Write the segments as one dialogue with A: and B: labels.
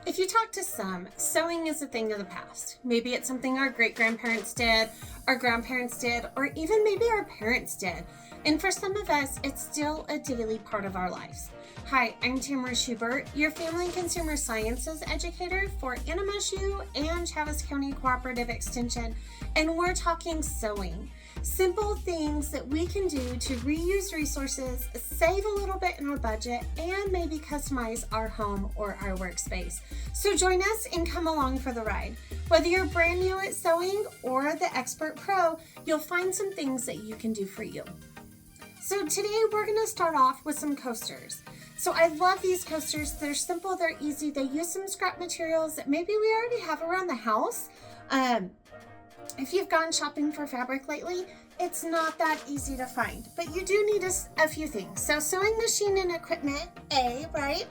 A: If you talk to some, sewing is a thing of the past. Maybe it's something our great-grandparents did, our grandparents did, or even maybe our parents did. And for some of us, it's still a daily part of our lives. Hi, I'm Tamara Schubert, your Family and Consumer Sciences educator for NMSU and Chaves County Cooperative Extension, and we're talking sewing. Simple things that we can do to reuse resources, save a little bit in our budget, and maybe customize our home or our workspace. So join us and come along for the ride. Whether you're brand new at sewing or the expert pro, you'll find some things that you can do for you. So today we're going to start off with some coasters. So I love these coasters. They're simple, they're easy. They use some scrap materials that maybe we already have around the house. If you've gone shopping for fabric lately, it's not that easy to find, but you do need a few things. So sewing machine and equipment, right?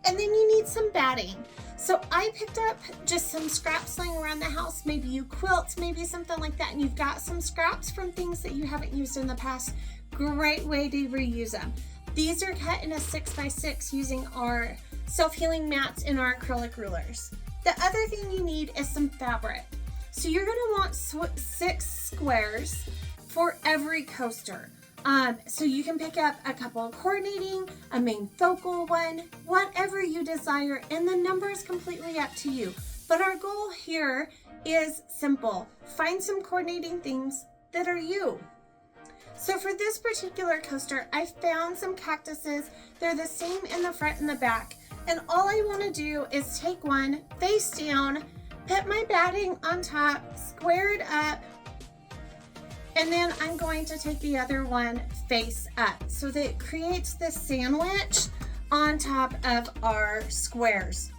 A: And then you need some batting. So I picked up just some scraps laying around the house. Maybe you quilt, maybe something like that, and you've got some scraps from things that you haven't used in the past. Great way to reuse them. These are cut in a 6x6 using our self-healing mats and our acrylic rulers. The other thing you need is some fabric. So you're going to want 6 squares for every coaster. So you can pick up a couple of coordinating, a main focal one, whatever you desire, and the number is completely up to you. But our goal here is simple. Find some coordinating things that are you. So for this particular coaster, I found some cactuses. They're the same in the front and the back. And all I want to do is take one face down, put my batting on top, square it up, and then I'm going to take the other one face up so that it creates this sandwich on top of our squares.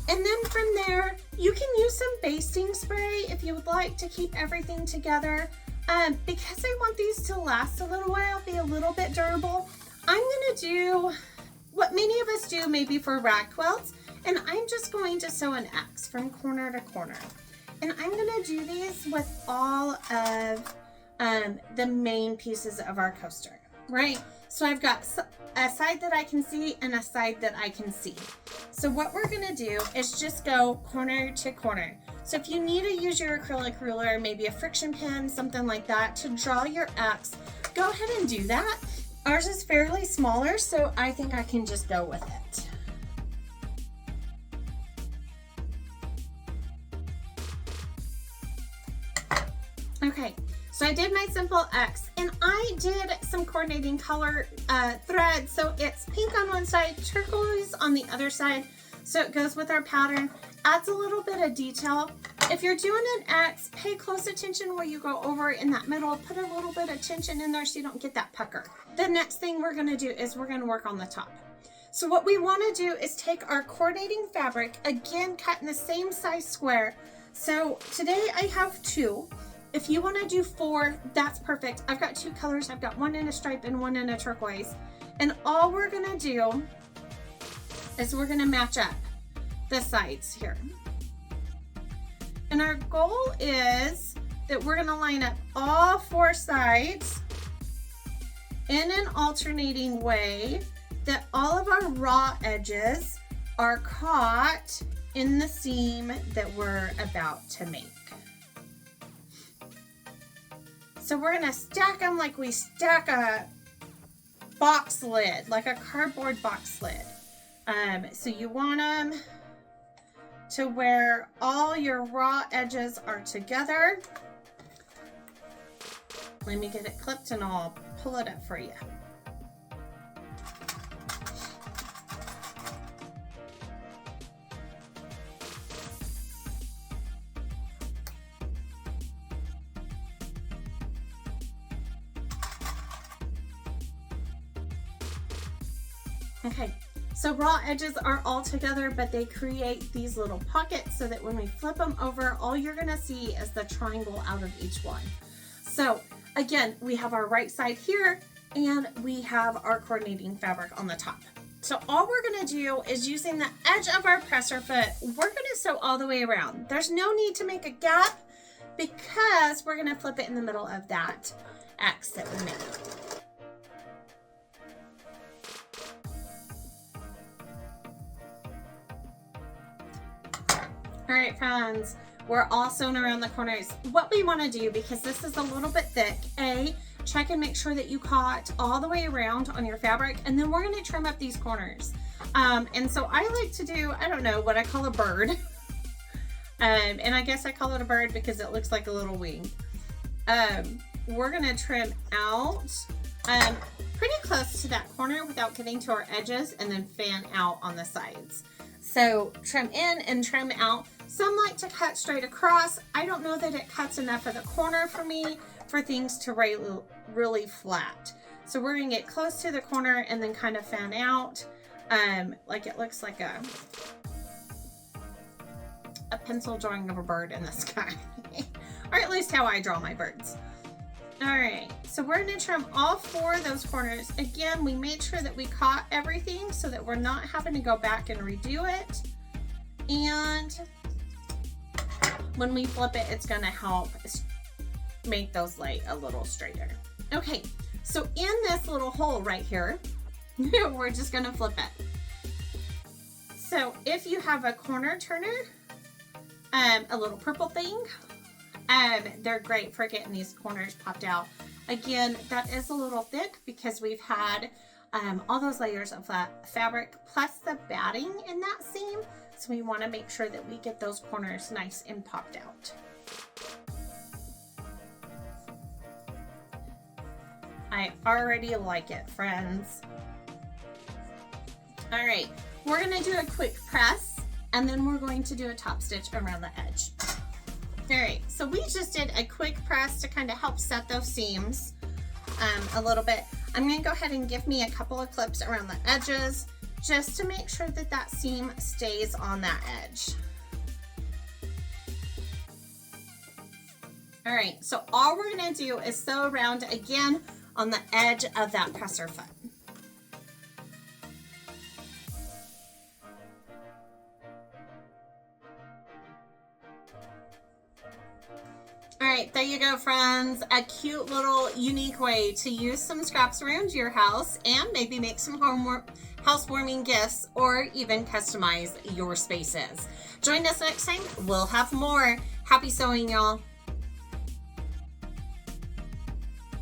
A: And then from there, you can use some basting spray if you would like to keep everything together. Because I want these to last a little while, be a little bit durable, I'm gonna do what many of us do maybe for rag quilts, and I'm just going to sew an X from corner to corner. And I'm gonna do these with all of the main pieces of our coaster, right? So I've got a side that I can see and a side that I can see. So what we're gonna do is just go corner to corner. So if you need to use your acrylic ruler, maybe a friction pen, something like that, to draw your X, go ahead and do that. Ours is fairly smaller, so I think I can just go with it. Okay, so I did my simple X, and I did some coordinating color thread. So it's pink on one side, turquoise on the other side. So it goes with our pattern, adds a little bit of detail. If you're doing an X, pay close attention where you go over in that middle, put a little bit of tension in there so you don't get that pucker. The next thing we're gonna do is we're gonna work on the top. So what we wanna do is take our coordinating fabric, again, cut in the same size square. So today I have 2. If you wanna do 4, that's perfect. I've got 2 colors. I've got one in a stripe and one in a turquoise. And all we're gonna do is we're gonna match up the sides here. And our goal is that we're gonna line up all 4 sides in an alternating way that all of our raw edges are caught in the seam that we're about to make. So we're gonna stack them like we stack a box lid, like a cardboard box lid. So you want them to where all your raw edges are together. Let me get it clipped and I'll pull it up for you. Okay, so raw edges are all together, but they create these little pockets so that when we flip them over, all you're gonna see is the triangle out of each one. So again, we have our right side here and we have our coordinating fabric on the top. So all we're gonna do is using the edge of our presser foot, we're gonna sew all the way around. There's no need to make a gap because we're gonna flip it in the middle of that X that we made. All right, friends, we're all sewn around the corners. What we want to do, because this is a little bit thick, check and make sure that you caught all the way around on your fabric, and then we're going to trim up these corners. And so I like to do, I don't know, what I call a bird. And I guess I call it a bird because it looks like a little wing. We're going to trim out pretty close to that corner without getting to our edges, and then fan out on the sides. So trim in and trim out. Some like to cut straight across. I don't know that it cuts enough of the corner for me for things to really flat. So we're gonna get close to the corner and then kind of fan out, like it looks like a pencil drawing of a bird in the sky. Or at least how I draw my birds. All right, so we're gonna trim all 4 of those corners. Again, we made sure that we caught everything so that we're not having to go back and redo it. And when we flip it, it's gonna help make those lay a little straighter. Okay, so in this little hole right here, we're just gonna flip it. So if you have a corner turner, a little purple thing, they're great for getting these corners popped out. Again, that is a little thick because we've had all those layers of fabric plus the batting in that seam. So we want to make sure that we get those corners nice and popped out. I already like it, friends. All right, we're going to do a quick press, and then we're going to do a top stitch around the edge. All right, so we just did a quick press to kind of help set those seams a little bit. I'm going to go ahead and give me a couple of clips around the edges just to make sure that that seam stays on that edge. All right, so all we're going to do is sew around again on the edge of that presser foot. All right, there you go, friends. A cute little unique way to use some scraps around your house and maybe make some housewarming gifts or even customize your spaces. Join us next time. We'll have more. Happy sewing, y'all.